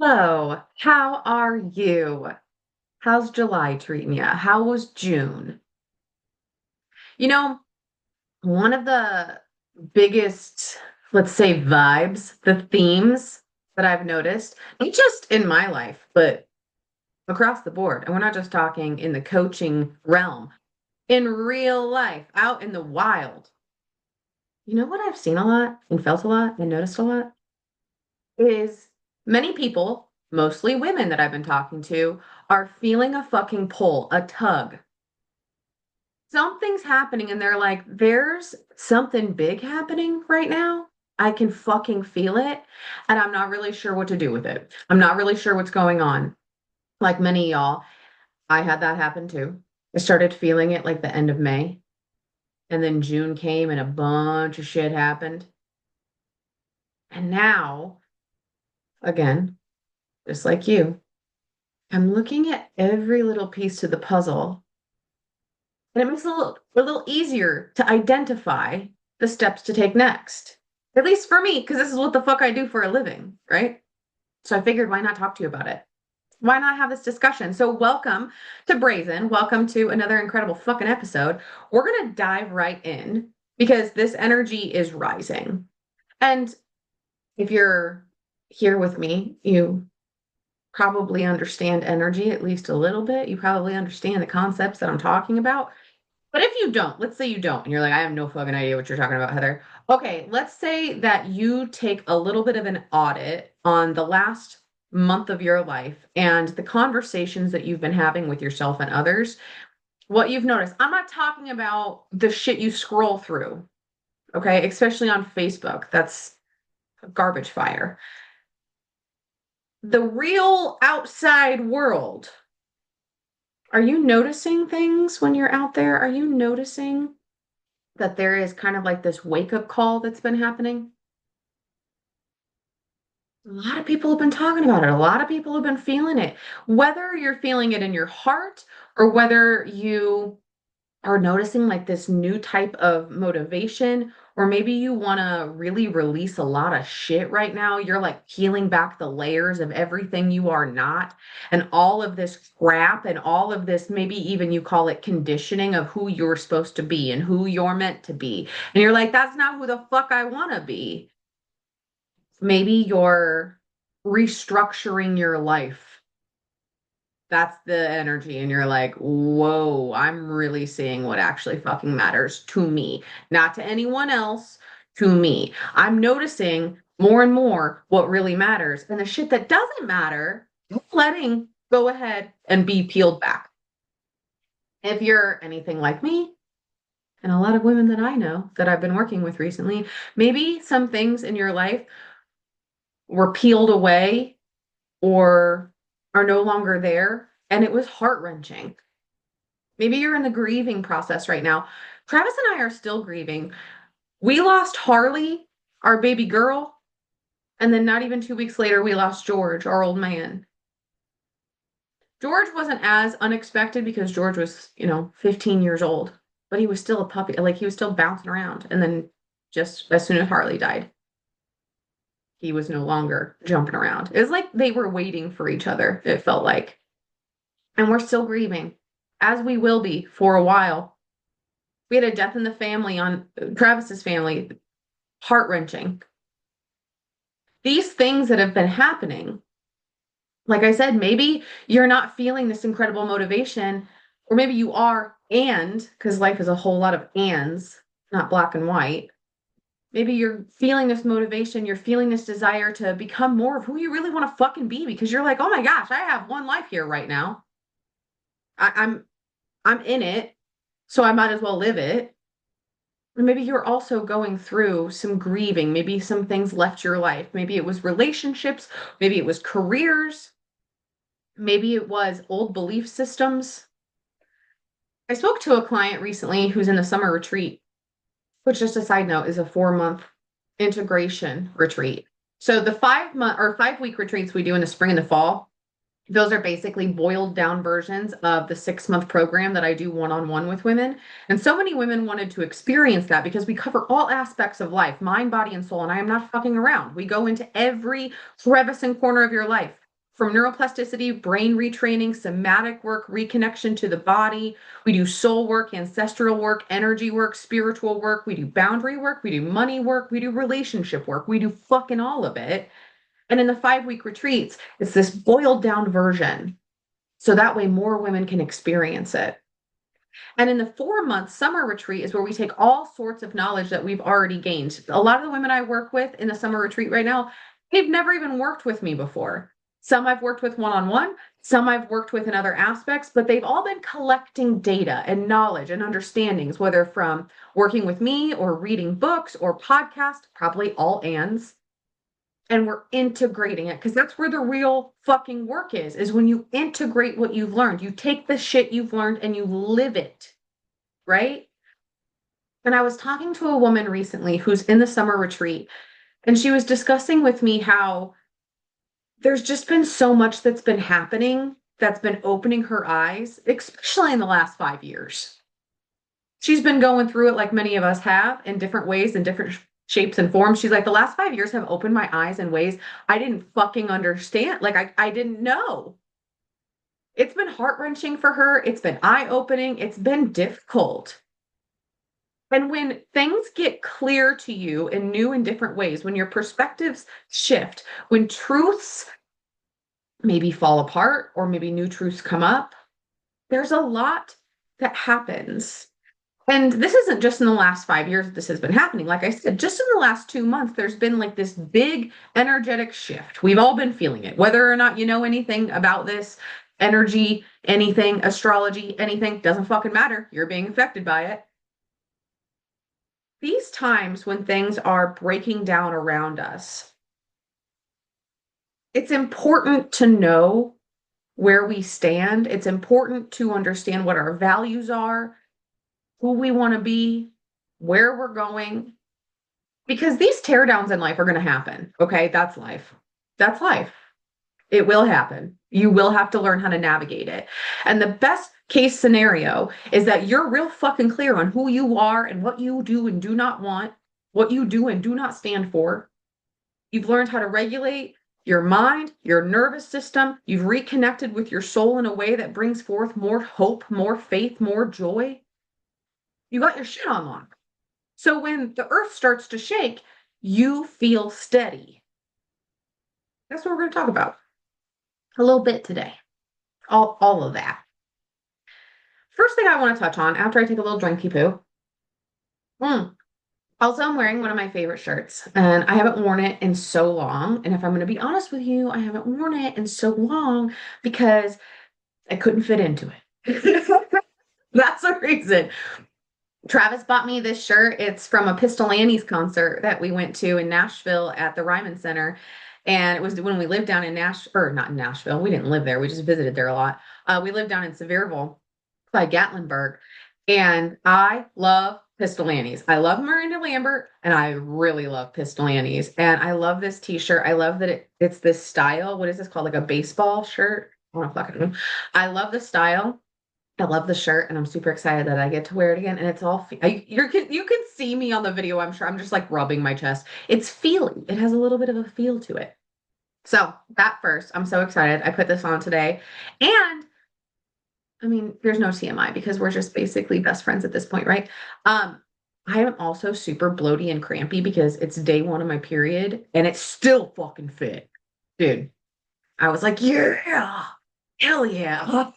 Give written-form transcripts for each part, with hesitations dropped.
Hello, how are you? How's July treating you? How was June? You know, one of the biggest, let's say, vibes, the themes that I've noticed, not just in my life, but across the board. And we're not just talking in the coaching realm, in real life, out in the wild. You know what I've seen a lot and felt a lot and noticed a lot is many people, mostly women that I've been talking to, are feeling a fucking pull, a tug. Something's happening, and they're like, there's something big happening right now. I can fucking feel it, and I'm not really sure what to do with it. I'm not really sure what's going on. Like many of y'all, I had that happen too. I started feeling it like the end of May, and then June came and a bunch of shit happened. And now, again, just like you, I'm looking at every little piece to the puzzle, and it makes it a little easier to identify the steps to take next. At least for me, because this is what the fuck I do for a living, right? So I figured, why not talk to you about it? Why not have this discussion? So, welcome to Brazen. Welcome to another incredible fucking episode. We're going to dive right in because this energy is rising. And if you're here with me, you probably understand energy at least a little bit. You probably understand the concepts that I'm talking about. But if you don't, let's say you don't, and you're like, I have no fucking idea what you're talking about, Heather. Okay, let's say that you take a little bit of an audit on the last month of your life and the conversations that you've been having with yourself and others, what you've noticed. I'm not talking about the shit you scroll through, okay, especially on Facebook. That's a garbage fire. The real outside world. Are you noticing things when you're out there? Are you noticing that there is kind of like this wake up call that's been happening? A lot of people have been talking about it. A lot of people have been feeling it. Whether you're feeling it in your heart or whether you are noticing like this new type of motivation, or maybe you want to really release a lot of shit right now. You're like peeling back the layers of everything you are not, and all of this crap, and all of this, maybe even you call it conditioning of who you're supposed to be and who you're meant to be. And you're like, that's not who the fuck I want to be. Maybe you're restructuring your life. That's the energy. And you're like, whoa, I'm really seeing what actually fucking matters to me, not to anyone else, to me. I'm noticing more and more what really matters. And the shit that doesn't matter, I'm letting go ahead and be peeled back. If you're anything like me, and a lot of women that I know that I've been working with recently, maybe some things in your life were peeled away or are no longer there. And it was heart wrenching. Maybe you're in the grieving process right now. Travis and I are still grieving. We lost Harley, our baby girl, and then not even 2 weeks later, we lost George, our old man. George wasn't as unexpected because George was, 15 years old, but he was still a puppy. Like he was still bouncing around. And then just as soon as Harley died, he was no longer jumping around. It was like they were waiting for each other, it felt like. And we're still grieving, as we will be for a while. We had a death in the family on Travis's family, heart wrenching. These things that have been happening, like I said, maybe you're not feeling this incredible motivation, or maybe you are, and because life is a whole lot of ands, not black and white. Maybe you're feeling this motivation, you're feeling this desire to become more of who you really want to fucking be because you're like, oh my gosh, I have one life here right now. I'm in it, so I might as well live it. Or maybe you're also going through some grieving. Maybe some things left your life. Maybe it was relationships, maybe it was careers, maybe it was old belief systems. I spoke to a client recently who's in the summer retreat, which, just a side note, is a 4 month integration retreat. So the 5 month or 5 week retreats we do in the spring and the fall, those are basically boiled down versions of the 6 month program that I do one on one with women. And so many women wanted to experience that because we cover all aspects of life, mind, body, and soul. And I am not fucking around. We go into every crevice and corner of your life. from neuroplasticity, brain retraining, somatic work, reconnection to the body. We do soul work, ancestral work, energy work, spiritual work. We do boundary work. We do money work. We do relationship work. We do fucking all of it. And in the 5 week retreats, it's this boiled down version. So that way more women can experience it. And in the 4 month summer retreat is where we take all sorts of knowledge that we've already gained. A lot of the women I work with in the summer retreat right now, they've never even worked with me before. Some I've worked with one on one, some I've worked with in other aspects, but they've all been collecting data and knowledge and understandings, whether from working with me or reading books or podcasts, probably all ands. And we're integrating it because that's where the real fucking work is when you integrate what you've learned. You take the shit you've learned and you live it, right? And I was talking to a woman recently who's in the summer retreat, and she was discussing with me how there's just been so much that's been happening that's been opening her eyes, especially in the last 5 years. She's been going through it like many of us have in different ways and different shapes and forms. She's like, the last 5 years have opened my eyes in ways I didn't fucking understand. Like, I didn't know. It's been heart-wrenching for her. It's been eye-opening. It's been difficult. And when things get clear to you in new and different ways, when your perspectives shift, when truths maybe fall apart or maybe new truths come up, there's a lot that happens. And this isn't just in the last 5 years that this has been happening. Like I said, just in the last 2 months, there's been like this big energetic shift. We've all been feeling it, whether or not you know anything about this energy, anything, astrology, anything, doesn't fucking matter. You're being affected by it. These times when things are breaking down around us, it's important to know where we stand. It's important to understand what our values are, who we want to be, where we're going, because these teardowns in life are going to happen. Okay. That's life. That's life. It will happen. You will have to learn how to navigate it. And the best case scenario is that you're real fucking clear on who you are and what you do and do not want, what you do and do not stand for. You've learned how to regulate your mind, your nervous system. You've reconnected with your soul in a way that brings forth more hope, more faith, more joy. You got your shit on lock. So when the earth starts to shake, you feel steady. That's what we're going to talk about a little bit today. All of that. First thing I want to touch on after I take a little drinky poo. Also, I'm wearing one of my favorite shirts and I haven't worn it in so long. And if I'm going to be honest with you, I haven't worn it in so long because I couldn't fit into it. That's the reason. Travis bought me this shirt. It's from a Pistol Annie's concert that we went to in Nashville at the Ryman Center. And it was when we lived down in or not in Nashville. We didn't live there. We just visited there a lot. We lived down in Sevierville by Gatlinburg. And I love Pistol Annie's. I love Miranda Lambert and I really love Pistol Annie's. And I love this t-shirt. I love that it's this style. What is this called? Like a baseball shirt? I don't fucking know. I love the style. I love the shirt and I'm super excited that I get to wear it again. And it's all, you can see me on the video. I'm sure I'm just like rubbing my chest. It's feeling, it has a little bit of a feel to it. So that first, I'm so excited. I put this on today. And I mean, there's no TMI because we're just basically best friends at this point, right? I am also super bloaty and crampy because it's day one of my period and it's still fucking fit. Dude, I was like, yeah, hell yeah.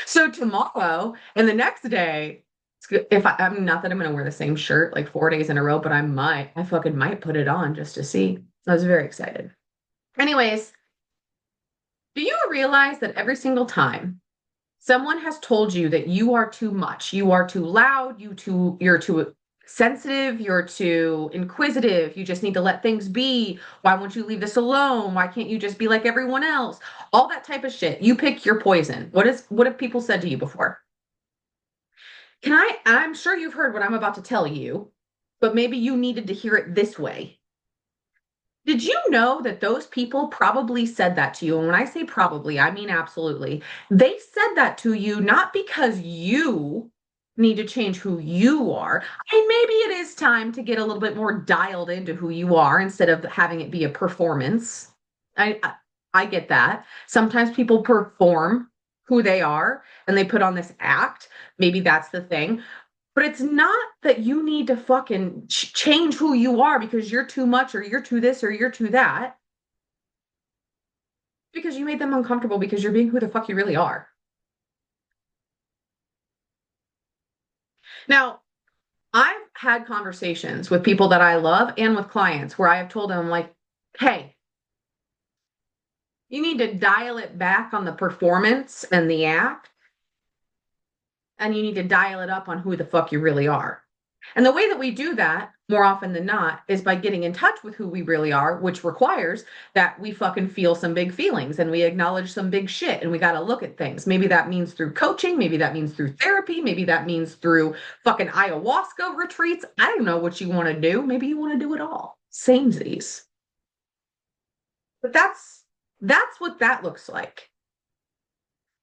So tomorrow and the next day, if I'm not that I'm going to wear the same shirt like 4 days in a row, but I fucking might put it on just to see. I was very excited. Anyways, do you realize that every single time someone has told you that you are too much, you are too loud, you're too sensitive, you're too inquisitive, you just need to let things be. Why won't you leave this alone? Why can't you just be like everyone else? All that type of shit. You pick your poison. What have people said to you before? I'm sure you've heard what I'm about to tell you, but maybe you needed to hear it this way. Did you know that those people probably said that to you? And when I say probably, I mean absolutely. They said that to you not because you need to change who you are. I mean, maybe it is time to get a little bit more dialed into who you are instead of having it be a performance. I I get that. Sometimes people perform who they are and they put on this act. Maybe that's the thing. But it's not that you need to fucking change who you are because you're too much or you're too this or you're too that. Because you made them uncomfortable because you're being who the fuck you really are. Now, I've had conversations with people that I love and with clients where I have told them, like, hey, you need to dial it back on the performance and the act, and you need to dial it up on who the fuck you really are. And the way that we do that more often than not is by getting in touch with who we really are, which requires that we fucking feel some big feelings and we acknowledge some big shit and we got to look at things. Maybe that means through coaching, maybe that means through therapy, maybe that means through fucking ayahuasca retreats. I don't know what you want to do. Maybe you want to do it all. Samesies. But that's what that looks like.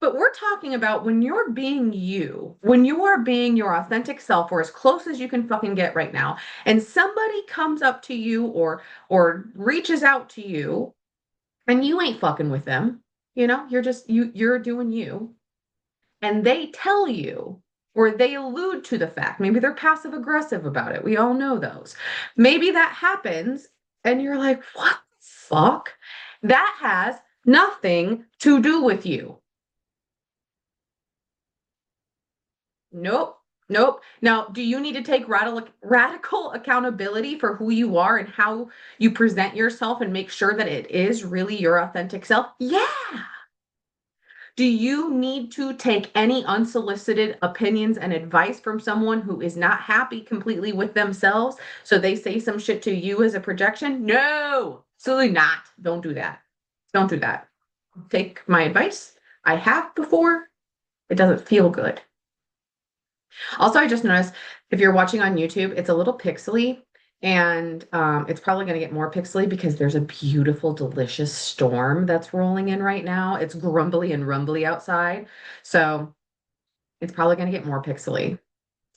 But we're talking about when you're being you, when you are being your authentic self or as close as you can fucking get right now, and somebody comes up to you or reaches out to you and you ain't fucking with them, you're just you're doing you, and they tell you or they allude to the fact, maybe they're passive aggressive about it. We all know those. Maybe that happens and you're like, "What the fuck?" That has nothing to do with you. Nope. Nope. Now, do you need to take radical accountability for who you are and how you present yourself and make sure that it is really your authentic self? Yeah. Do you need to take any unsolicited opinions and advice from someone who is not happy completely with themselves so they say some shit to you as a projection? No, absolutely not. Don't do that. Don't do that. Take my advice. I have before. It doesn't feel good. Also, I just noticed if you're watching on YouTube, it's a little pixely and it's probably going to get more pixely because there's a beautiful, delicious storm that's rolling in right now. It's grumbly and rumbly outside. So it's probably going to get more pixely.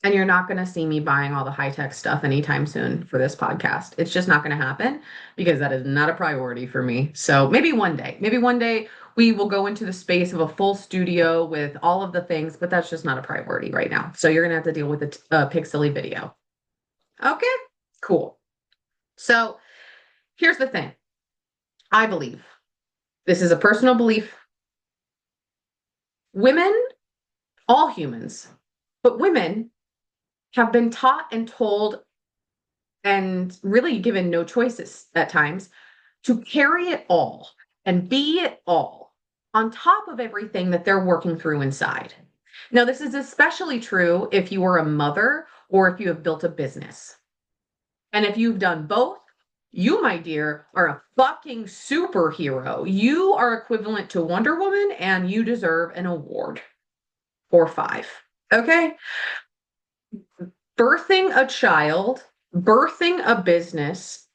And you're not going to see me buying all the high tech stuff anytime soon for this podcast. It's just not going to happen because that is not a priority for me. So maybe one day we will go into the space of a full studio with all of the things, but that's just not a priority right now. So you're going to have to deal with a pixely video. Okay, cool. So here's the thing. I believe this is a personal belief. Women, all humans, but women have been taught and told and really given no choices at times to carry it all and be it all on top of everything that they're working through inside. Now, this is especially true if you are a mother or if you have built a business. And if you've done both, you, my dear, are a fucking superhero. You are equivalent to Wonder Woman and you deserve an award or five. Okay? Birthing a child, birthing a business,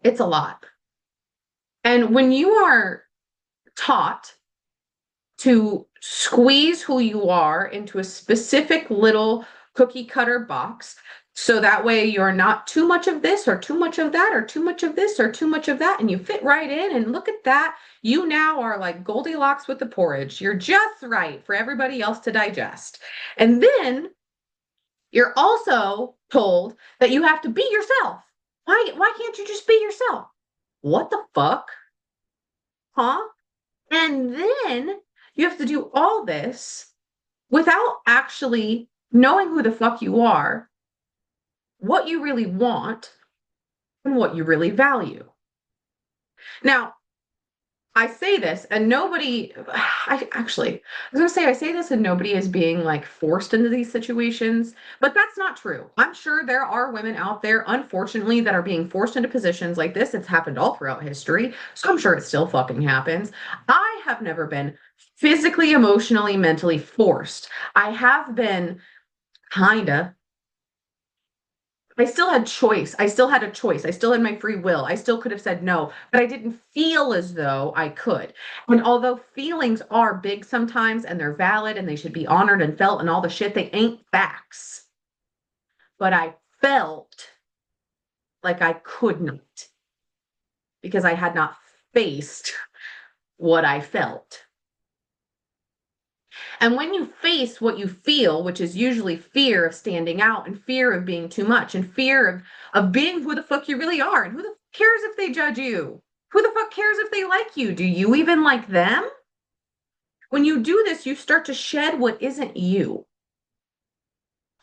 it's a lot. And when you are taught to squeeze who you are into a specific little cookie cutter box, so that way you're not too much of this or too much of that or too much of this or too much of that, and you fit right in, and look at that. You now are like Goldilocks with the porridge. You're just right for everybody else to digest. And then you're also told that you have to be yourself. Why can't you just be yourself? What the fuck? Huh? And then you have to do all this without actually knowing who the fuck you are, what you really want, and what you really value. Now, I say this and nobody, I was gonna say, I say this and nobody is being like forced into these situations, but that's not true. I'm sure there are women out there, unfortunately, that are being forced into positions like this. It's happened all throughout history. So I'm sure it still fucking happens. I have never been physically, emotionally, mentally forced. I have been kinda I still had choice. I still had a choice. I still had my free will. I still could have said no, but I didn't feel as though I could. And although feelings are big sometimes and they're valid and they should be honored and felt and all the shit, they ain't facts. But I felt like I could not because I had not faced what I felt. And when you face what you feel, which is usually fear of standing out and fear of being too much and fear of being who the fuck you really are, and who the fuck cares if they judge you? Who the fuck cares if they like you? Do you even like them? When you do this, you start to shed what isn't you.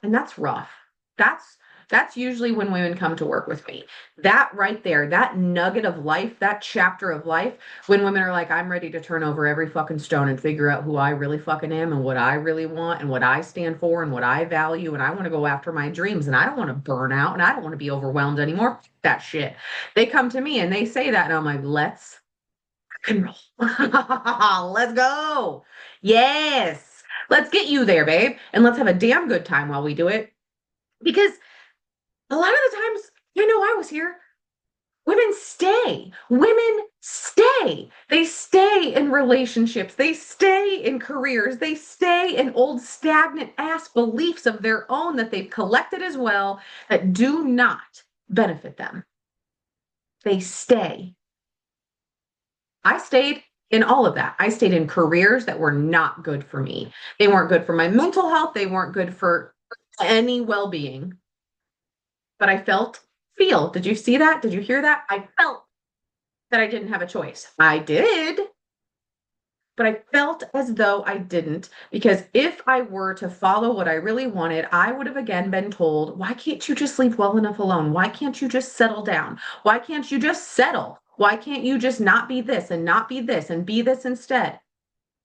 And that's rough. That's that's usually when women come to work with me. That right there, that nugget of life, that chapter of life, when women are like, I'm ready to turn over every fucking stone and figure out who I really fucking am and what I really want and what I stand for and what I value. And I want to go after my dreams and I don't want to burn out and I don't want to be overwhelmed anymore. That shit. They come to me and they say that, and I'm like, let's rock and roll. Let's go. Yes. Let's get you there, babe. And let's have a damn good time while we do it. Because a lot of the times, I know I was here. Women stay. Women stay. They stay in relationships. They stay in careers. They stay in old stagnant ass beliefs of their own that they've collected as well that do not benefit them. They stay. I stayed in all of that. I stayed in careers that were not good for me. They weren't good for my mental health. They weren't good for any well being. But I feel. Did you see that? Did you hear that? I felt that I didn't have a choice. I did, but I felt as though I didn't, because if I were to follow what I really wanted, I would have again been told, why can't you just leave well enough alone? Why can't you just settle down? Why can't you just settle? Why can't you just not be this and not be this and be this instead?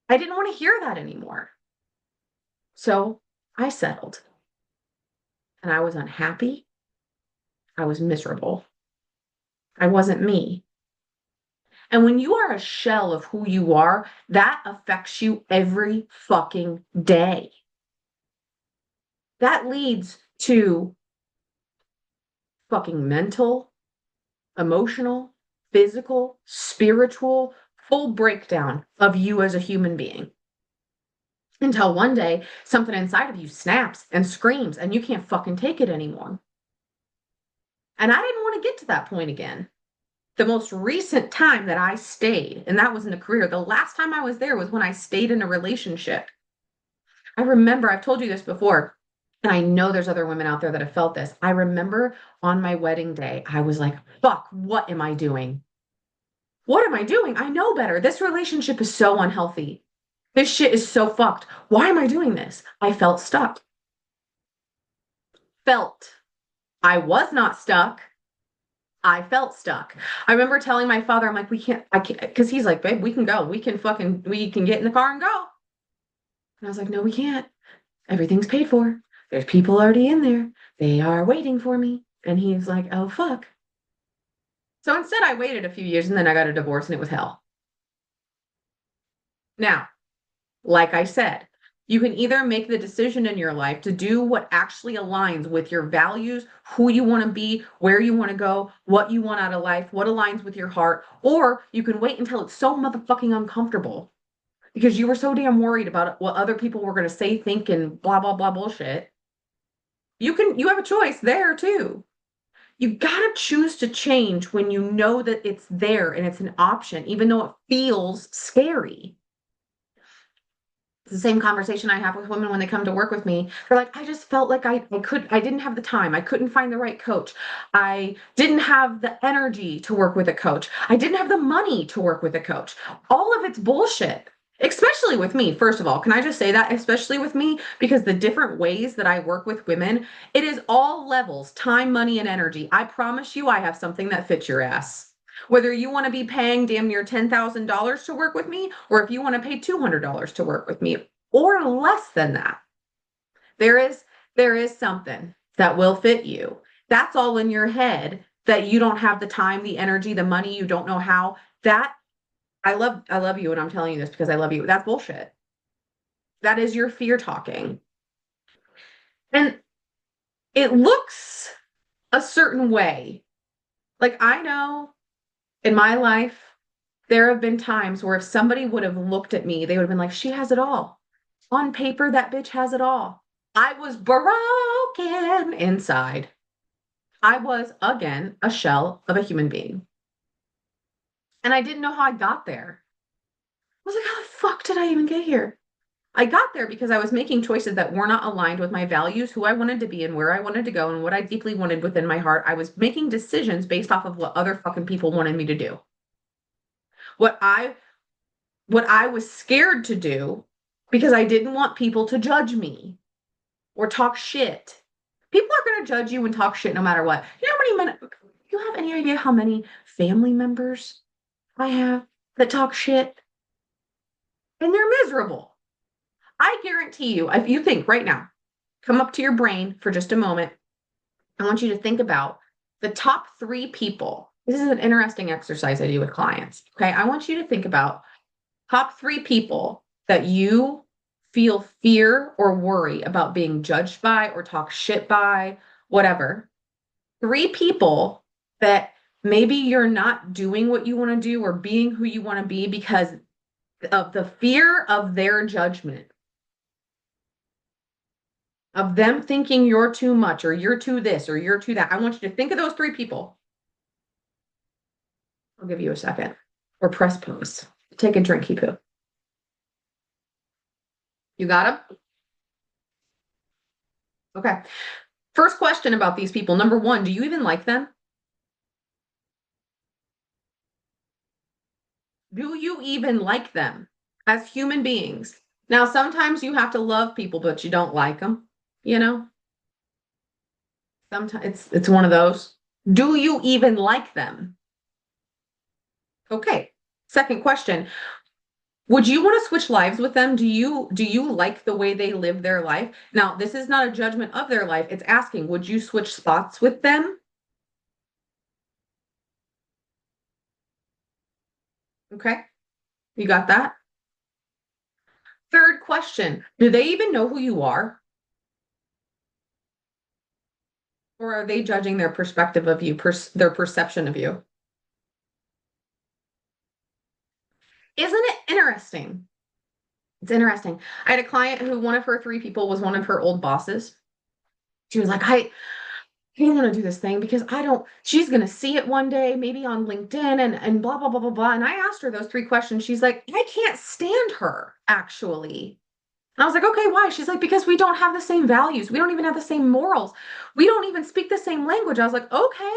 I didn't want to hear that anymore. So I settled and I was unhappy. I was miserable. I wasn't me. And when you are a shell of who you are, that affects you every fucking day. That leads to fucking mental, emotional, physical, spiritual, full breakdown of you as a human being. Until one day, something inside of you snaps and screams and you can't fucking take it anymore. And I didn't want to get to that point again. The most recent time that I stayed, and that was in a career, the last time I was there was when I stayed in a relationship. I remember, I've told you this before, and I know there's other women out there that have felt this. I remember on my wedding day, I was like, fuck, what am I doing? What am I doing? I know better. This relationship is so unhealthy. This shit is so fucked. Why am I doing this? I felt stuck. Felt. I was not stuck. I felt stuck. I remember telling my father, I'm like, I can't, because he's like, babe, we can go. We can get in the car and go. And I was like, no, we can't. Everything's paid for. There's people already in there. They are waiting for me. And he's like, oh, fuck. So instead, I waited a few years and then I got a divorce and it was hell. Now, like I said, you can either make the decision in your life to do what actually aligns with your values, who you want to be, where you want to go, what you want out of life, what aligns with your heart, or you can wait until it's so motherfucking uncomfortable because you were so damn worried about what other people were going to say, think, and blah, blah, blah bullshit. You have a choice there too. You gotta choose to change when you know that it's there and it's an option, even though it feels scary. It's the same conversation I have with women when they come to work with me. They're like, I just felt like I didn't have the time. I couldn't find the right coach. I didn't have the energy to work with a coach. I didn't have the money to work with a coach. All of it's bullshit. Especially with me, first of all. Can I just say that? Especially with me, because the different ways that I work with women, it is all levels, time, money, and energy. I promise you, I have something that fits your ass. Whether you want to be paying damn near $10,000 to work with me, or if you want to pay $200 to work with me, or less than that, there is there is something that will fit you. That's all in your head that you don't have the time, the energy, the money, you don't know how. That I love you, and I'm telling you this because I love you. That's bullshit. That is your fear talking. And it looks a certain way. Like I know in my life, there have been times where if somebody would have looked at me, they would have been like, she has it all. On paper, that bitch has it all. I was broken inside. I was, again, a shell of a human being. And I didn't know how I got there. was like, how the fuck did I even get here? I got there because I was making choices that were not aligned with my values, who I wanted to be and where I wanted to go and what I deeply wanted within my heart. I was making decisions based off of what other fucking people wanted me to do. What I what I was scared to do because I didn't want people to judge me or talk shit. People are going to judge you and talk shit no matter what. You know how many men, you have any idea how many family members I have that talk shit and they're miserable? I guarantee you, if you think right now, come up to your brain for just a moment. I want you to think about the top three people. This is an interesting exercise I do with clients. Okay. I want you to think about top three people that you feel fear or worry about being judged by or talk shit by, whatever. Three people that maybe you're not doing what you want to do or being who you want to be because of the fear of their judgment, of them thinking you're too much or you're too this or you're too that. I want you to think of those three people. I'll give you a second. Or press pause. Take a drink, Hipu. You got them? Okay. First question about these people. Number one, do you even like them? Do you even like them as human beings? Now, sometimes you have to love people, but you don't like them. You know, sometimes it's one of those. Do you even like them? Okay. Second question. Would you want to switch lives with them? Do you like the way they live their life? Now, this is not a judgment of their life. It's asking, would you switch spots with them? Okay. You got that? Third question. Do they even know who you are? Or are they judging their perspective of you, their perception of you? Isn't it interesting? It's interesting. I had a client who one of her three people was one of her old bosses. She was like, I don't want to do this thing because I don't, she's going to see it one day, maybe on LinkedIn and blah, blah, blah, blah, blah. And I asked her those three questions. She's like, I can't stand her, actually. And I was like, okay, why? She's like, because we don't have the same values. We don't even have the same morals. We don't even speak the same language. I was like, okay,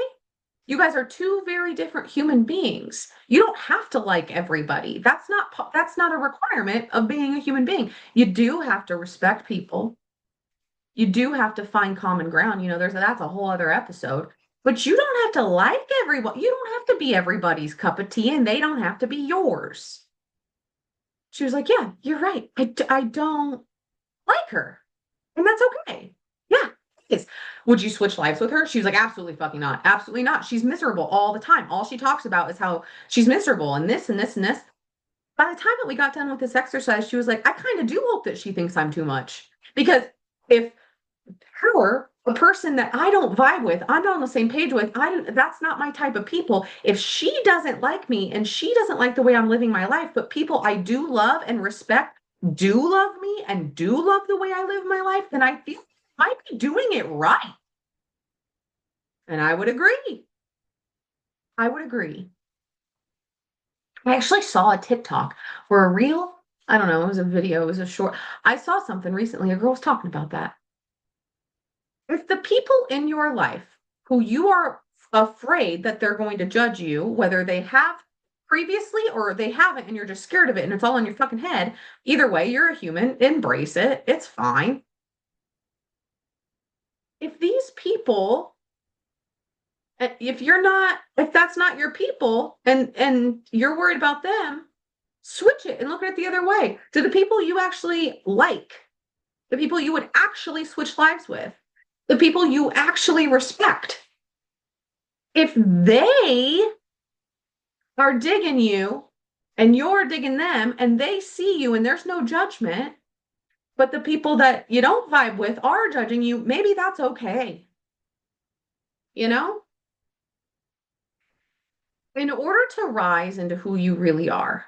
you guys are two very different human beings. You don't have to like everybody. That's not a requirement of being a human being. You do have to respect people. You do have to find common ground. That's a whole other episode. But you don't have to like everyone. You don't have to be everybody's cup of tea, and they don't have to be yours. She was like, yeah, you're right. I don't like her. And that's okay. Yeah, it is. Would you switch lives with her? She was like, absolutely fucking not. Absolutely not. She's miserable all the time. All she talks about is how she's miserable and this and this and this. By the time that we got done with this exercise, she was like, I kind of do hope that she thinks I'm too much. Because if her, a person that I don't vibe with, I'm not on the same page with, that's not my type of people. If she doesn't like me and she doesn't like the way I'm living my life, but people I do love and respect do love me and do love the way I live my life, then I feel I might be doing it right. And I would agree. I would agree. I actually saw a TikTok or a reel. I don't know, it was a video, it was a short. I saw something recently. A girl was talking about that. If the people in your life who you are afraid that they're going to judge you, whether they have previously or they haven't, and you're just scared of it and it's all in your fucking head, either way, you're a human, embrace it. It's fine. If these people, if that's not your people and you're worried about them, switch it and look at it the other way. To the people you actually like, the people you would actually switch lives with, the people you actually respect. If they are digging you and you're digging them and they see you and there's no judgment, but the people that you don't vibe with are judging you, maybe that's okay. You know, in order to rise into who you really are,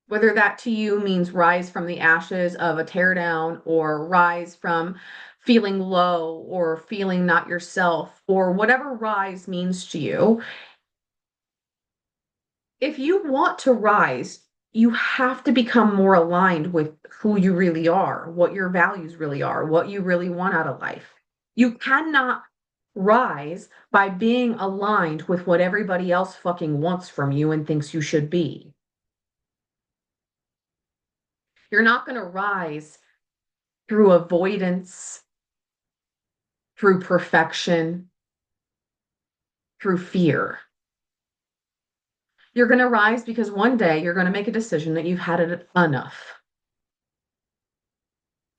whether that to you means rise from the ashes of a teardown or rise from feeling low or feeling not yourself or whatever rise means to you, If you want to rise, you have to become more aligned with who you really are, what your values really are, what you really want out of life. You cannot rise by being aligned with what everybody else fucking wants from you and thinks you should be. You're not going to rise through avoidance, through perfection, through fear. You're going to rise because one day you're going to make a decision that you've had it enough.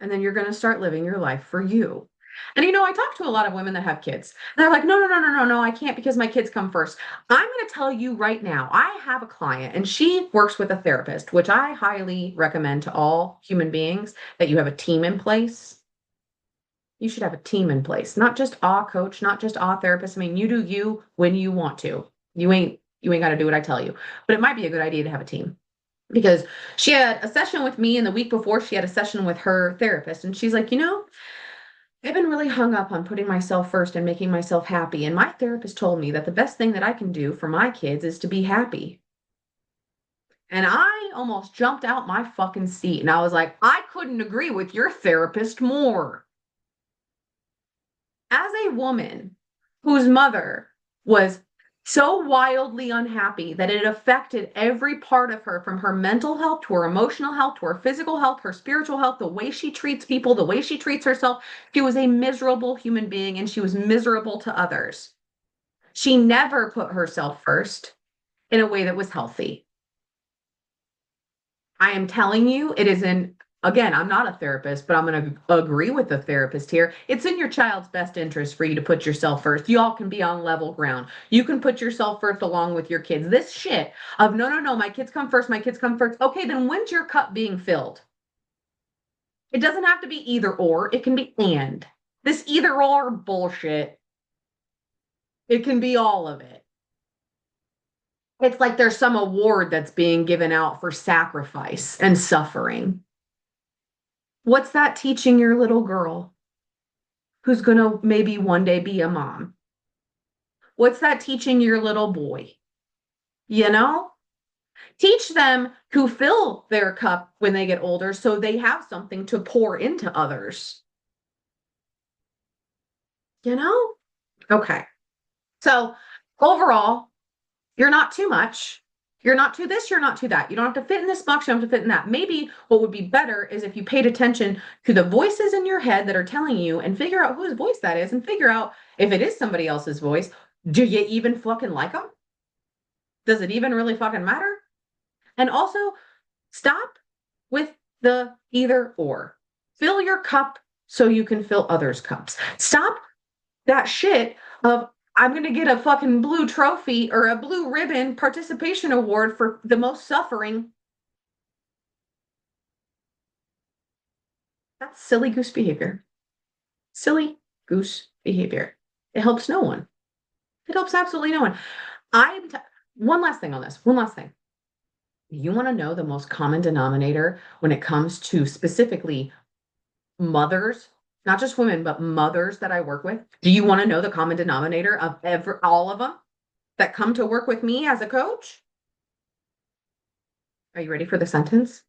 And then you're going to start living your life for you. And I talk to a lot of women that have kids. And they're like, no, no, no, no, no, no, I can't because my kids come first. I'm going to tell you right now, I have a client and she works with a therapist, which I highly recommend to all human beings that you have a team in place. You should have a team in place, not just a coach, not just a therapist. I mean, you do you when you want to. You ain't got to do what I tell you. But it might be a good idea to have a team because she had a session with me, and the week before she had a session with her therapist, and she's like, I've been really hung up on putting myself first and making myself happy. And my therapist told me that the best thing that I can do for my kids is to be happy. And I almost jumped out my fucking seat. And I was like, I couldn't agree with your therapist more. As a woman whose mother was so wildly unhappy that it affected every part of her, from her mental health to her emotional health to her physical health, her spiritual health, the way she treats people, the way she treats herself. She was a miserable human being and she was miserable to others. She never put herself first in a way that was healthy. I am telling you, it is again, I'm not a therapist, but I'm going to agree with the therapist here. It's in your child's best interest for you to put yourself first. Y'all can be on level ground. You can put yourself first along with your kids. This shit of no, no, no, my kids come first, my kids come first. Okay, then when's your cup being filled? It doesn't have to be either or, it can be and. This either or bullshit, it can be all of it. It's like there's some award that's being given out for sacrifice and suffering. What's that teaching your little girl who's going to maybe one day be a mom? What's that teaching your little boy? You know, teach them to fill their cup when they get older so they have something to pour into others. You know? Okay. So overall, you're not too much. You're not too this, you're not too that. You don't have to fit in this box, you don't have to fit in that. Maybe what would be better is if you paid attention to the voices in your head that are telling you and figure out whose voice that is and figure out if it is somebody else's voice. Do you even fucking like them? Does it even really fucking matter? And also stop with the either or. Fill your cup so you can fill others' cups. Stop that shit of I'm going to get a fucking blue trophy or a blue ribbon participation award for the most suffering. That's silly goose behavior. Silly goose behavior. It helps no one. It helps absolutely no one. One last thing on this. One last thing. You want to know the most common denominator when it comes to specifically mothers, not just women, but mothers that I work with? Do you want to know the common denominator of all of them that come to work with me as a coach? Are you ready for the sentence?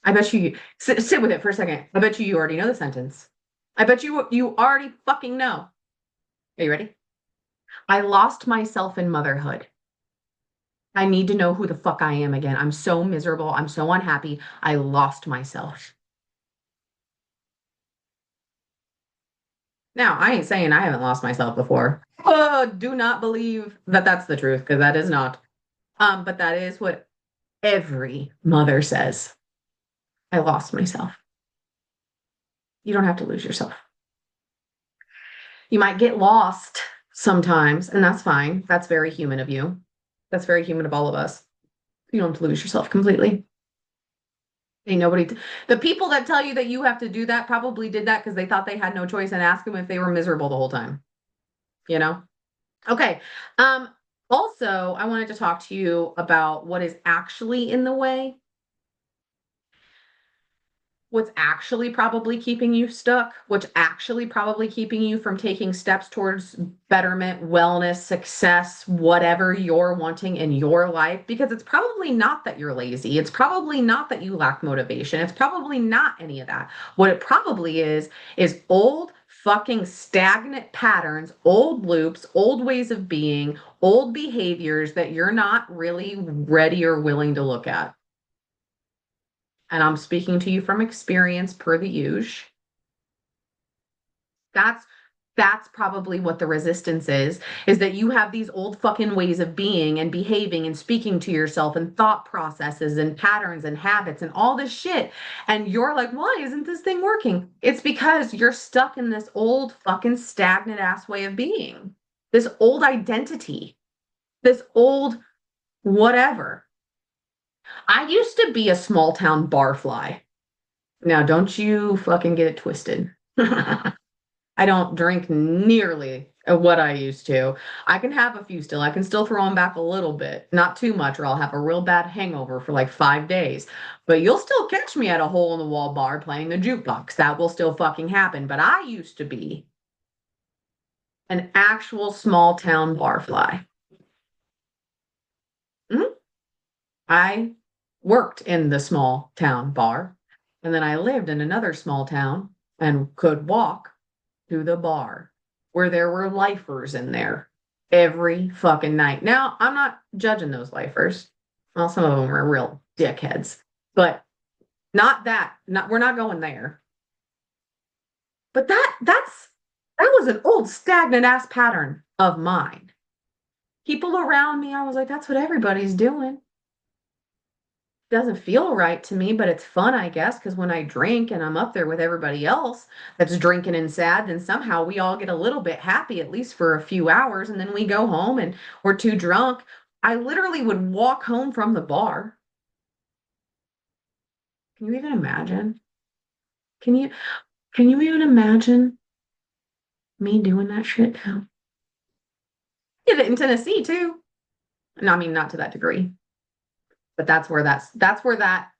I bet you sit with it for a second. I bet you already know the sentence. I bet you already fucking know. Are you ready? I lost myself in motherhood. I need to know who the fuck I am again. I'm so miserable. I'm so unhappy. I lost myself. Now, I ain't saying I haven't lost myself before. Oh, do not believe that that's the truth because that is not. But that is what every mother says. I lost myself. You don't have to lose yourself. You might get lost sometimes, and that's fine. That's very human of you. That's very human of all of us. You don't have to lose yourself completely. Ain't nobody. The people that tell you that you have to do that probably did that because they thought they had no choice and ask them if they were miserable the whole time. You know? Okay. Also, I wanted to talk to you about what is actually in the way. What's actually probably keeping you stuck, what's actually probably keeping you from taking steps towards betterment, wellness, success, whatever you're wanting in your life, because it's probably not that you're lazy. It's probably not that you lack motivation. It's probably not any of that. What it probably is old fucking stagnant patterns, old loops, old ways of being, old behaviors that you're not really ready or willing to look at. And I'm speaking to you from experience per the usual. That's that's probably what the resistance is that you have these old fucking ways of being and behaving and speaking to yourself and thought processes and patterns and habits and all this shit. And you're like, why isn't this thing working? It's because you're stuck in this old fucking stagnant ass way of being, this old identity, this old whatever. I used to be a small town barfly. Now, don't you fucking get it twisted. I don't drink nearly what I used to. I can have a few still. I can still throw them back a little bit, not too much, or I'll have a real bad hangover for like 5 days. But you'll still catch me at a hole in the wall bar playing the jukebox. That will still fucking happen. But I used to be an actual small town barfly. Mhm. I worked in the small town bar, and then I lived in another small town and could walk to the bar where there were lifers in there every fucking night. Now, I'm not judging those lifers. Well, some of them are real dickheads, but not that. Not we're not going there. But that was an old stagnant ass pattern of mine. People around me, I was like, that's what everybody's doing. Doesn't feel right to me, but it's fun, I guess, because when I drink and I'm up there with everybody else that's drinking and sad, then somehow we all get a little bit happy, at least for a few hours, and then we go home and we're too drunk. I literally would walk home from the bar. Can you even imagine? Can you can you even imagine me doing that shit now? Did it in Tennessee too. No, I mean not to that degree, but that's where that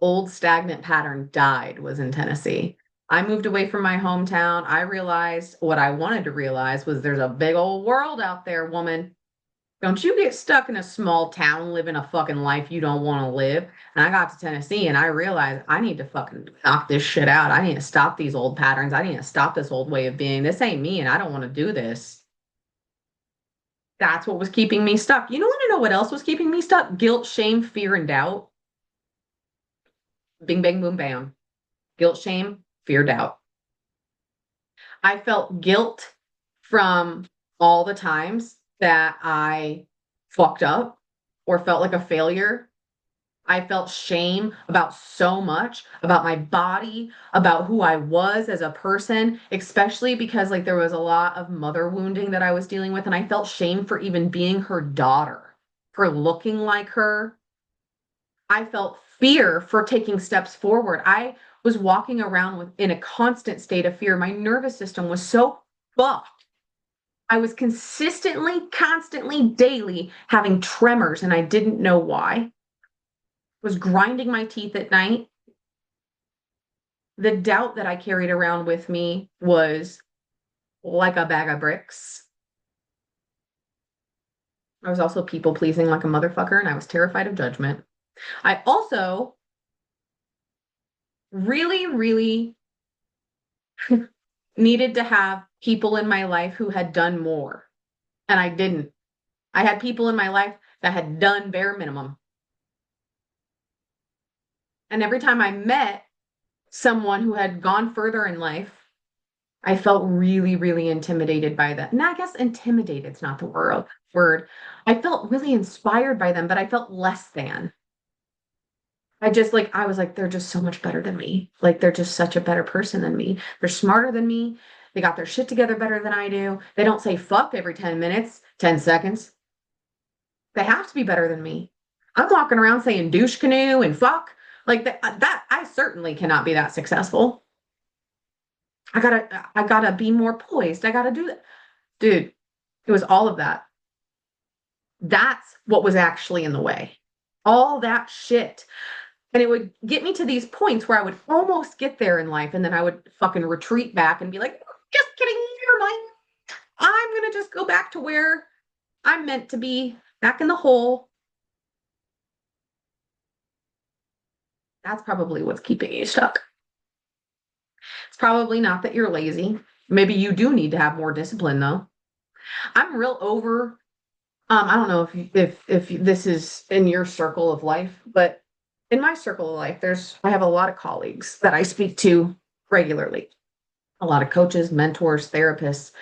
old stagnant pattern died was in Tennessee. I moved away from my hometown. I realized what I wanted to realize was there's a big old world out there, woman. Don't you get stuck in a small town living a fucking life you don't want to live. And I got to Tennessee and I realized I need to fucking knock this shit out. I need to stop these old patterns. I need to stop this old way of being. This ain't me and I don't want to do this. That's what was keeping me stuck. You want to know what else was keeping me stuck? Guilt, shame, fear, and doubt. Bing, bang, boom, bam. Guilt, shame, fear, doubt. I felt guilt from all the times that I fucked up or felt like a failure. I felt shame about so much about my body, about who I was as a person, especially because like there was a lot of mother wounding that I was dealing with. And I felt shame for even being her daughter, for looking like her. I felt fear for taking steps forward. I was walking around in a constant state of fear. My nervous system was so fucked. I was consistently, constantly, daily having tremors, and I didn't know why. I was grinding my teeth at night. The doubt that I carried around with me was like a bag of bricks. I was also people pleasing like a motherfucker, and I was terrified of judgment. I also really, really needed to have people in my life who had done more, and I didn't. I had people in my life that had done bare minimum. And every time I met someone who had gone further in life, I felt really, really intimidated by that. And I guess intimidated's not the word. I felt really inspired by them, but I felt less than. I was like, they're just so much better than me. Like they're just such a better person than me. They're smarter than me. They got their shit together better than I do. They don't say fuck every 10 minutes, 10 seconds. They have to be better than me. I'm walking around saying douche canoe and fuck. Like that I certainly cannot be that successful. I gotta be more poised. I gotta do that. Dude, it was all of that. That's what was actually in the way. All that shit. And it would get me to these points where I would almost get there in life, and then I would fucking retreat back and be like, just kidding, never mind. I'm gonna just go back to where I'm meant to be, back in the hole. That's probably what's keeping you stuck. It's probably not that you're lazy. Maybe you do need to have more discipline though. I'm real over I don't know if this is in your circle of life, but in my circle of life, I have a lot of colleagues that I speak to regularly. A lot of coaches, mentors, therapists,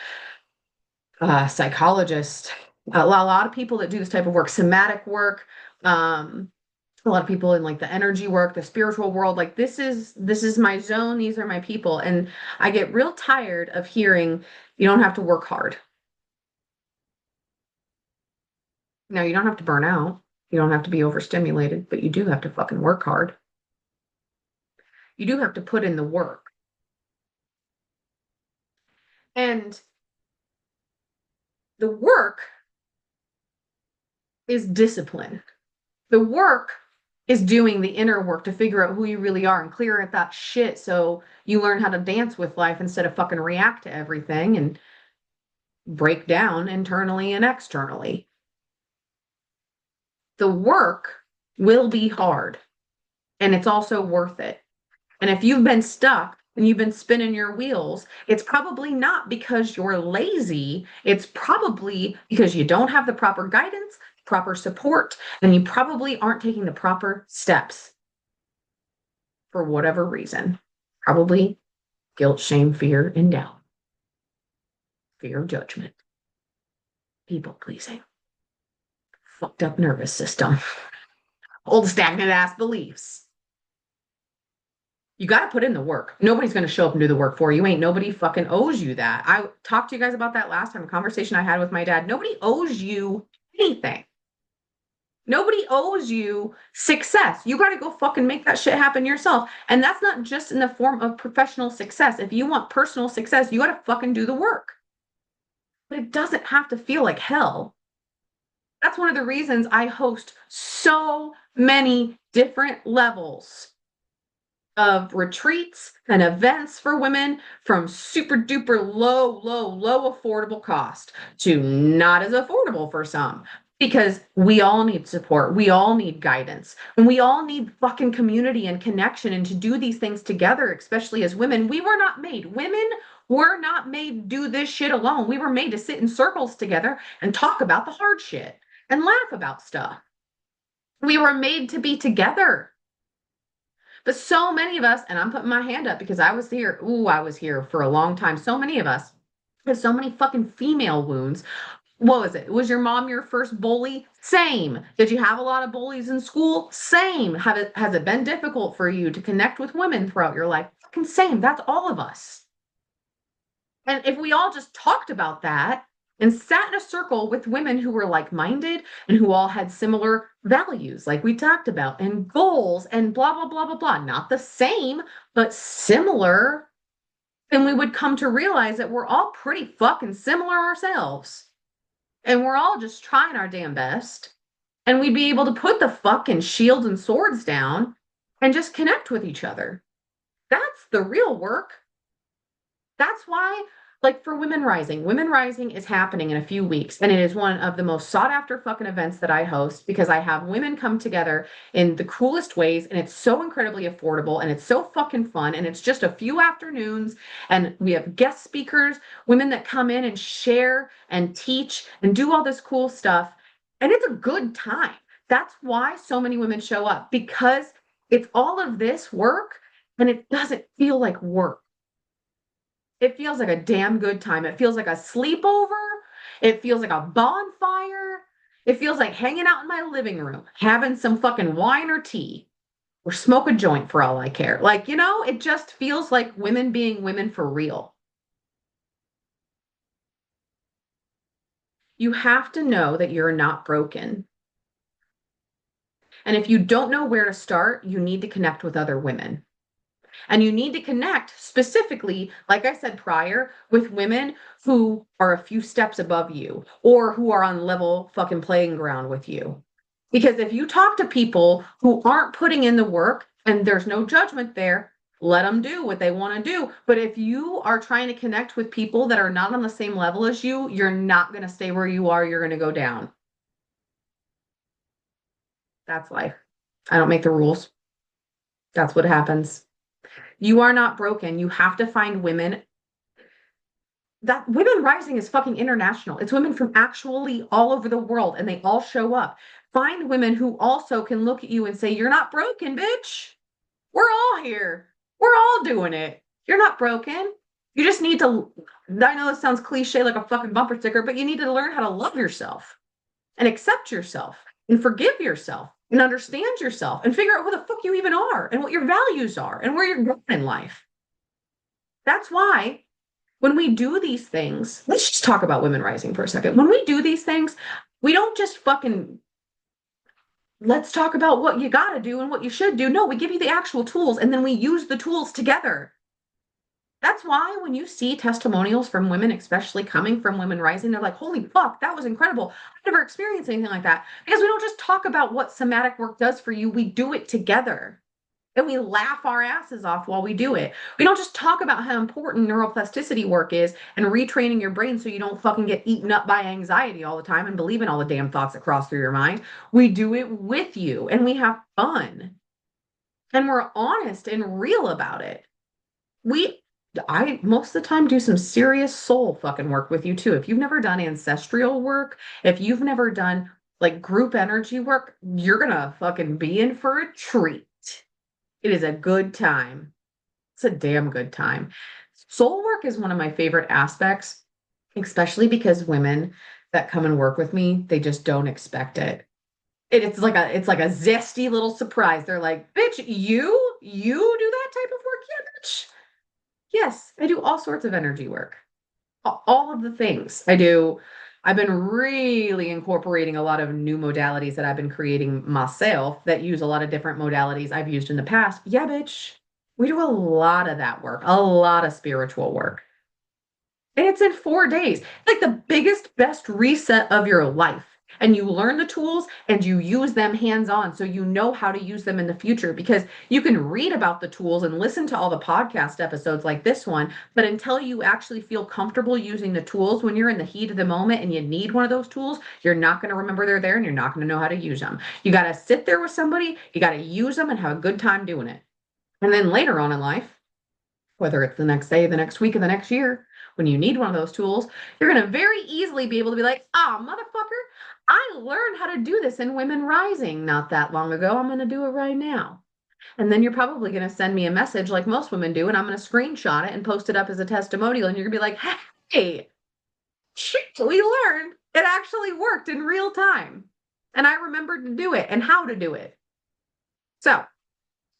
psychologists, a lot of people that do this type of work, somatic work, um, a lot of people in like the energy work, the spiritual world. Like this is my zone. These are my people, and I get real tired of hearing you don't have to work hard. No, you don't have to burn out. You don't have to be overstimulated, but you do have to fucking work hard. You do have to put in the work. And the work is discipline. The work is doing the inner work to figure out who you really are and clear at that shit so you learn how to dance with life instead of fucking react to everything and break down internally and externally. The work will be hard and it's also worth it. And if you've been stuck and you've been spinning your wheels, it's probably not because you're lazy. It's probably because you don't have the proper guidance, proper support, and you probably aren't taking the proper steps for whatever reason. Probably guilt, shame, fear, and doubt, fear of judgment, people pleasing, fucked up nervous system, old stagnant ass beliefs. You got to put in the work. Nobody's going to show up and do the work for you. Ain't nobody fucking owes you that. I talked to you guys about that last time, a conversation I had with my dad. Nobody owes you anything. Nobody owes you success. You got to go fucking make that shit happen yourself. And that's not just in the form of professional success. If you want personal success, you got to fucking do the work. But it doesn't have to feel like hell. That's one of the reasons I host so many different levels of retreats and events for women from super duper low affordable cost to not as affordable for some. Because we all need support. We all need guidance. And we all need fucking community and connection and to do these things together, especially as women. Women were not made to do this shit alone. We were made to sit in circles together and talk about the hard shit and laugh about stuff. We were made to be together. But so many of us, and I'm putting my hand up because I was here. Ooh, I was here for a long time. So many of us have so many fucking female wounds. What was it? Was your mom your first bully? Same. Did you have a lot of bullies in school? Same. Has it been difficult for you to connect with women throughout your life? Fucking same. That's all of us. And if we all just talked about that and sat in a circle with women who were like minded and who all had similar values, like we talked about, and goals and blah, blah, blah, blah, blah, not the same, but similar, then we would come to realize that we're all pretty fucking similar ourselves. And we're all just trying our damn best. And we'd be able to put the fucking shields and swords down and just connect with each other. That's the real work. That's why, like for Women Rising is happening in a few weeks, and it is one of the most sought after fucking events that I host because I have women come together in the coolest ways, and it's so incredibly affordable, and it's so fucking fun, and it's just a few afternoons, and we have guest speakers, women that come in and share and teach and do all this cool stuff, and it's a good time. That's why so many women show up because it's all of this work, and it doesn't feel like work. It feels like a damn good time. It feels like a sleepover. It feels like a bonfire. It feels like hanging out in my living room, having some fucking wine or tea, or smoke a joint for all I care. Like, it just feels like women being women for real. You have to know that you're not broken. And if you don't know where to start, you need to connect with other women. And you need to connect specifically, like I said prior, with women who are a few steps above you or who are on level fucking playing ground with you. Because if you talk to people who aren't putting in the work and there's no judgment there, let them do what they want to do. But if you are trying to connect with people that are not on the same level as you, you're not going to stay where you are. You're going to go down. That's life. I don't make the rules. That's what happens. You are not broken. You have to find women. That Women Rising is fucking international. It's women from actually all over the world and they all show up. Find women who also can look at you and say, "You're not broken, bitch. We're all here. We're all doing it. You're not broken. You just need to." I know this sounds cliche like a fucking bumper sticker, but you need to learn how to love yourself and accept yourself and forgive yourself and understand yourself and figure out who the fuck you even are and what your values are and where you're going in life. That's why when we do these things, let's just talk about Women Rising for a second. When we do these things, we don't just fucking let's talk about what you got to do and what you should do. No, we give you the actual tools and then we use the tools together. That's why when you see testimonials from women, especially coming from Women Rising, they're like, "Holy fuck, that was incredible. I've never experienced anything like that." Because we don't just talk about what somatic work does for you, we do it together. And we laugh our asses off while we do it. We don't just talk about how important neuroplasticity work is and retraining your brain so you don't fucking get eaten up by anxiety all the time and believe in all the damn thoughts that cross through your mind. We do it with you and we have fun. And we're honest and real about it. I most of the time do some serious soul fucking work with you too. If you've never done ancestral work, if you've never done like group energy work, you're gonna fucking be in for a treat. It is a good time. It's a damn good time. Soul work is one of my favorite aspects, especially because women that come and work with me, they just don't expect it. It's like a zesty little surprise. They're like, "Bitch, you do that type of work?" Yeah, bitch. Yes, I do all sorts of energy work. All of the things I do. I've been really incorporating a lot of new modalities that I've been creating myself that use a lot of different modalities I've used in the past. Yeah, bitch. We do a lot of that work, a lot of spiritual work. And it's in 4 days, like the biggest, best reset of your life. And you learn the tools and you use them hands on so you know how to use them in the future because you can read about the tools and listen to all the podcast episodes like this one. But until you actually feel comfortable using the tools when you're in the heat of the moment and you need one of those tools, you're not going to remember they're there and you're not going to know how to use them. You got to sit there with somebody, you got to use them and have a good time doing it. And then later on in life, whether it's the next day, the next week, or the next year, when you need one of those tools, you're going to very easily be able to be like, "Ah, motherfucker, I learned how to do this in Women Rising not that long ago. I'm going to do it right now." And then you're probably going to send me a message like most women do, and I'm going to screenshot it and post it up as a testimonial. And you're going to be like, "Hey, shit, we learned it actually worked in real time. And I remembered to do it and how to do it." So,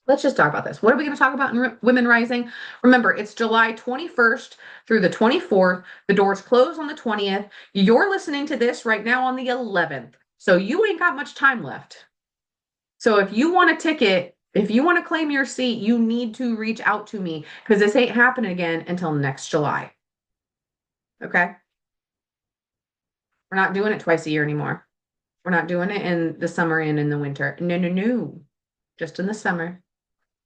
let's just talk about this. What are we going to talk about in Women Rising? Remember, it's July 21st through the 24th. The doors close on the 20th. You're listening to this right now on the 11th. So you ain't got much time left. So if you want a ticket, if you want to claim your seat, you need to reach out to me because this ain't happening again until next July. Okay? We're not doing it twice a year anymore. We're not doing it in the summer and in the winter. No, no, no. Just in the summer.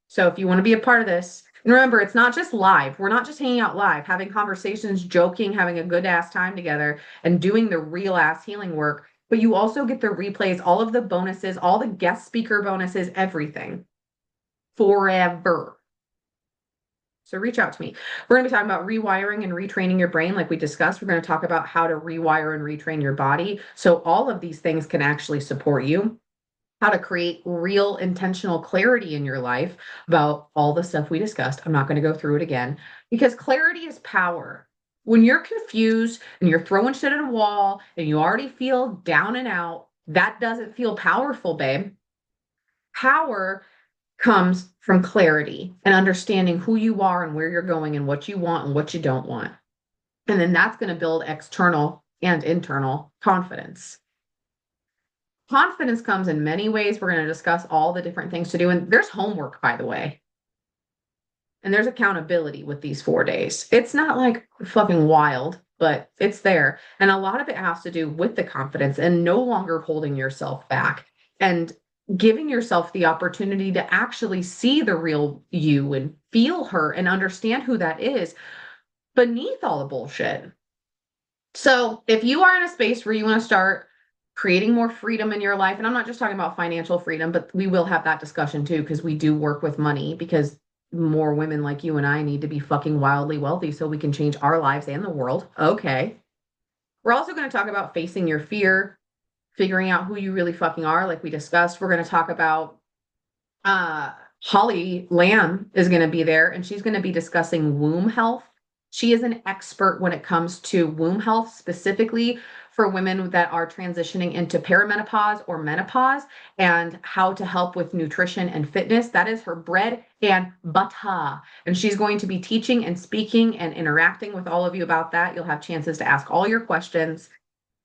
So if you want to be a part of this, and remember, it's not just live. We're not just hanging out live, having conversations, joking, having a good ass time together, and doing the real ass healing work. But you also get the replays, all of the bonuses, all the guest speaker bonuses, everything forever. So reach out to me. We're going to be talking about rewiring and retraining your brain, like we discussed. We're going to talk about how to rewire and retrain your body. So all of these things can actually support you, how to create real intentional clarity in your life about all the stuff we discussed. I'm not going to go through it again because clarity is power. When you're confused and you're throwing shit at a wall and you already feel down and out, that doesn't feel powerful, babe. Power comes from clarity and understanding who you are and where you're going and what you want and what you don't want. And then that's going to build external and internal confidence. Confidence comes in many ways. We're going to discuss all the different things to do. And there's homework, by the way. And there's accountability with these 4 days. It's not like fucking wild, but it's there. And a lot of it has to do with the confidence and no longer holding yourself back and giving yourself the opportunity to actually see the real you and feel her and understand who that is beneath all the bullshit. So, if you are in a space where you want to start creating more freedom in your life, and I'm not just talking about financial freedom, but we will have that discussion too, because we do work with money, because more women like you and I need to be fucking wildly wealthy so we can change our lives and the world. Okay. We're also going to talk about facing your fear, figuring out who you really fucking are, like we discussed. We're going to talk about uh, Holly Lamb is going to be there, and she's going to be discussing womb health. She is an expert when it comes to womb health, specifically for women that are transitioning into perimenopause or menopause, and how to help with nutrition and fitness. That is her bread and butter. And she's going to be teaching and speaking and interacting with all of you about that. You'll have chances to ask all your questions.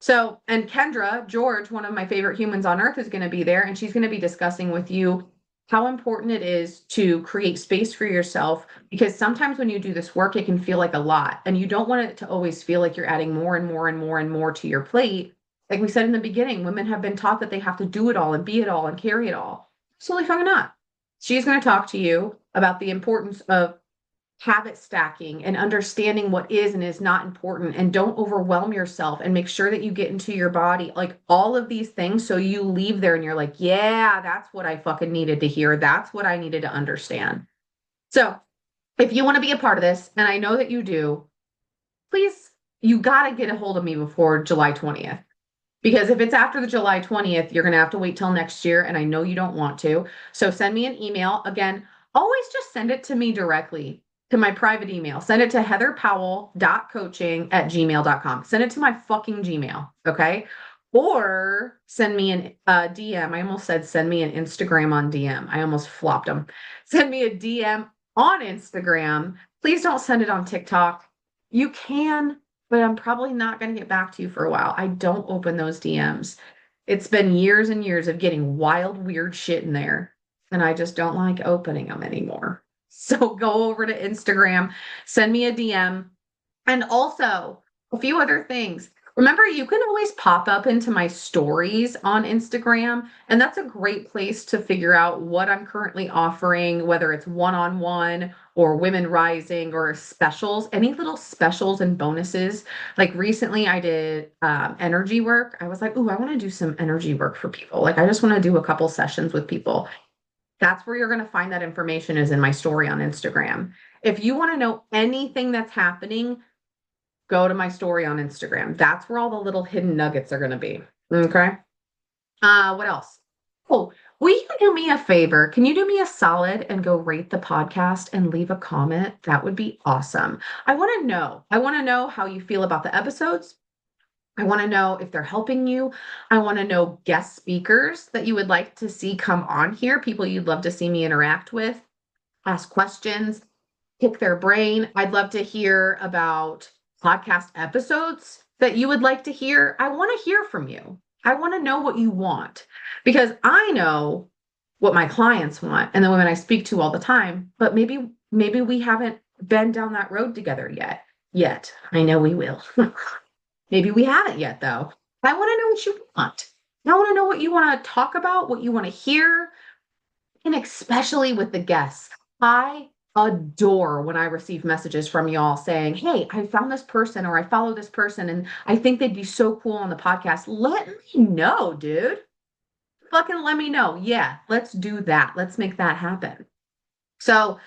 So, and Kendra George, one of my favorite humans on earth, is going to be there, and she's going to be discussing with you how important it is to create space for yourself, because sometimes when you do this work, it can feel like a lot, and you don't want it to always feel like you're adding more and more and more and more to your plate. Like we said in the beginning, women have been taught that they have to do it all and be it all and carry it all. Absolutely fucking not. She's going to talk to you about the importance of habit stacking and understanding what is and is not important, and don't overwhelm yourself, and make sure that you get into your body, like all of these things, so you leave there and you're like, yeah, that's what I fucking needed to hear, that's what I needed to understand. So if you want to be a part of this, and I know that you do, please, you got to get a hold of me before July 20th. Because if it's after the July 20th, you're going to have to wait till next year. And I know you don't want to. So send me an email. Again, always just send it to me directly, to my private email. Send it to heatherpowell.coaching@gmail.com. Send it to my fucking Gmail. Okay. Or send me an DM. I almost said send me an Instagram on DM. I almost flopped them. Send me a DM on Instagram. Please don't send it on TikTok. You can, but I'm probably not going to get back to you for a while. I don't open those DMs. It's been years and years of getting wild, weird shit in there, and I just don't like opening them anymore. So go over to Instagram, send me a DM, and also a few other things. Remember, you can always pop up into my stories on Instagram, and that's a great place to figure out what I'm currently offering, whether it's one-on-one or women rising or specials, any little specials and bonuses. Like recently, I did energy work. I was like, ooh, I want to do some energy work for people. Like, I just want to do a couple sessions with people. That's where you're going to find that information, is in my story on Instagram. If you want to know anything that's happening, go to my story on Instagram. That's where all the little hidden nuggets are going to be. Okay. What else? Oh, will you do me a favor? Can you do me a solid and go rate the podcast and leave a comment? That would be awesome. I want to know. I want to know how you feel about the episodes. I want to know if they're helping you. I want to know guest speakers that you would like to see come on here, people you'd love to see me interact with, ask questions, pick their brain. I'd love to hear about podcast episodes that you would like to hear. I want to hear from you. I want to know what you want, because I know what my clients want and the women I speak to all the time, but maybe we haven't been down that road together yet. I know we will. Maybe we haven't yet, though. I want to know what you want. I want to know what you want to talk about, what you want to hear, and especially with the guests. I adore when I receive messages from y'all saying, hey, I found this person, or I follow this person, and I think they'd be so cool on the podcast. Let me know, dude. Fucking let me know. Yeah, let's do that. Let's make that happen. So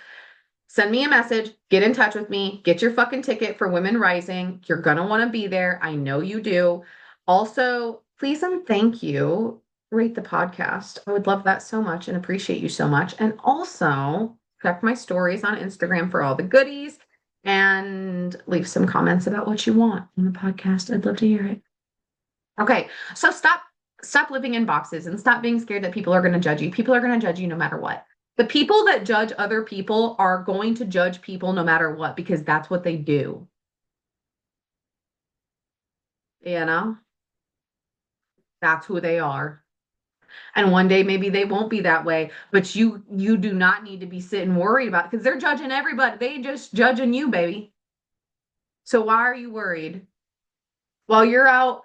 send me a message, get in touch with me, get your fucking ticket for Women Rising. You're going to want to be there. I know you do. Also, please and thank you. Rate the podcast. I would love that so much and appreciate you so much. And also, check my stories on Instagram for all the goodies, and leave some comments about what you want in the podcast. I'd love to hear it. Okay, so stop living in boxes and stop being scared that people are going to judge you. People are going to judge you no matter what. The people that judge other people are going to judge people no matter what, because that's what they do. You know, that's who they are. And one day maybe they won't be that way, but you do not need to be sitting worried about it, because they're judging everybody. They just judging you, baby. So why are you worried? While you're out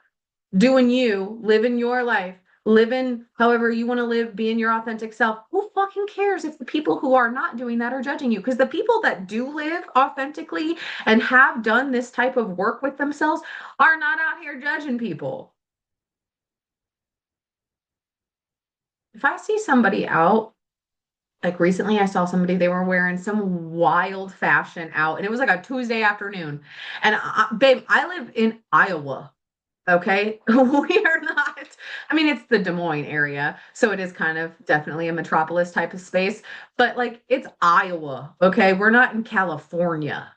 doing you, living your life, living however you want to live, being your authentic self. Who fucking cares if the people who are not doing that are judging you? Because the people that do live authentically and have done this type of work with themselves are not out here judging people. If I see somebody out, like recently I saw somebody, they were wearing some wild fashion out, and it was like a Tuesday afternoon. And babe, I live in Iowa. Okay. We are not, I mean, it's the Des Moines area. So it is kind of definitely a metropolis type of space, but like it's Iowa. Okay. We're not in California.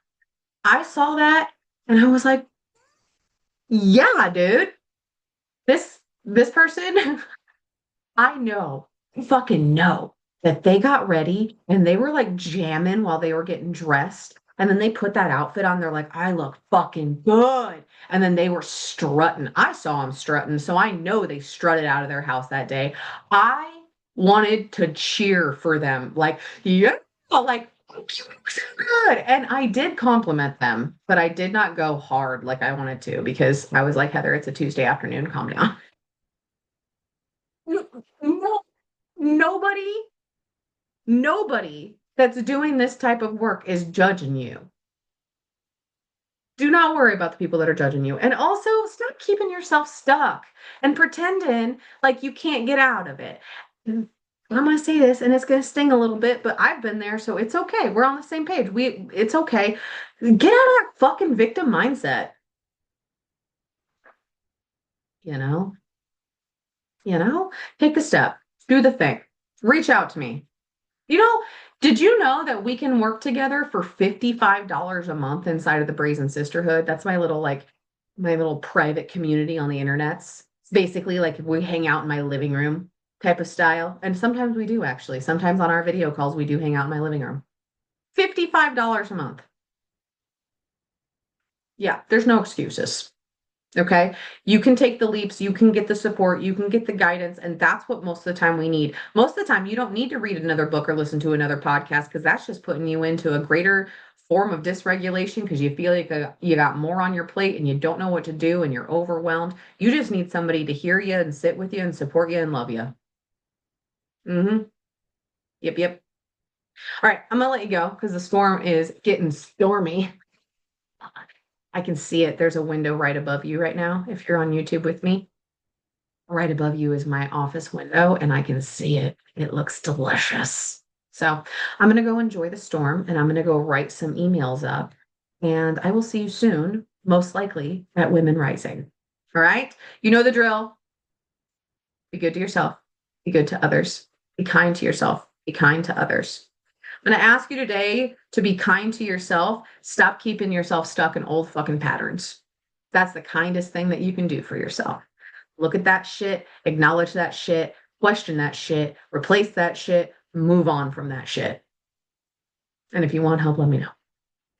I saw that and I was like, yeah, dude, this person, I know, I fucking know that they got ready and they were like jamming while they were getting dressed. And then they put that outfit on. They're like, I look fucking good. And then they were strutting. I saw them strutting. So I know they strutted out of their house that day. I wanted to cheer for them. Like, yeah, like, you look so good. And I did compliment them, but I did not go hard like I wanted to because I was like, Heather, it's a Tuesday afternoon. Calm down. No, nobody, nobody that's doing this type of work is judging you. Do not worry about the people that are judging you. And also stop keeping yourself stuck and pretending like you can't get out of it. I'm going to say this and it's going to sting a little bit, but I've been there, so it's okay. We're on the same page. It's okay. Get out of that fucking victim mindset, you know? You know? Take the step. Do the thing. Reach out to me. You know, did you know that we can work together for $55 a month inside of the Brazen Sisterhood? That's my little private community on the internets. It's basically like we hang out in my living room type of style. And sometimes we do actually. Sometimes on our video calls we do hang out in my living room. $55 a month. Yeah, there's no excuses. Okay. You can take the leaps, you can get the support, you can get the guidance. And that's what most of the time we need. Most of the time, you don't need to read another book or listen to another podcast because that's just putting you into a greater form of dysregulation because you feel like you got more on your plate and you don't know what to do and you're overwhelmed. You just need somebody to hear you and sit with you and support you and love you. Mm-hmm. Yep, yep. All right, I'm gonna let you go because the storm is getting stormy. I can see it. There's a window right above you right now if you're on YouTube with me. Right above you is my office window, and I can see it. It looks delicious. So I'm going to go enjoy the storm and I'm going to go write some emails up. And I will see you soon, most likely at Women Rising. All right. You know the drill. Be good to yourself, be good to others, be kind to yourself, be kind to others. I'm going to ask you today to be kind to yourself. Stop keeping yourself stuck in old fucking patterns. That's the kindest thing that you can do for yourself. Look at that shit, acknowledge that shit, question that shit, replace that shit, move on from that shit. And if you want help, let me know.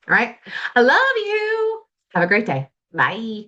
All right. I love you. Have a great day. Bye.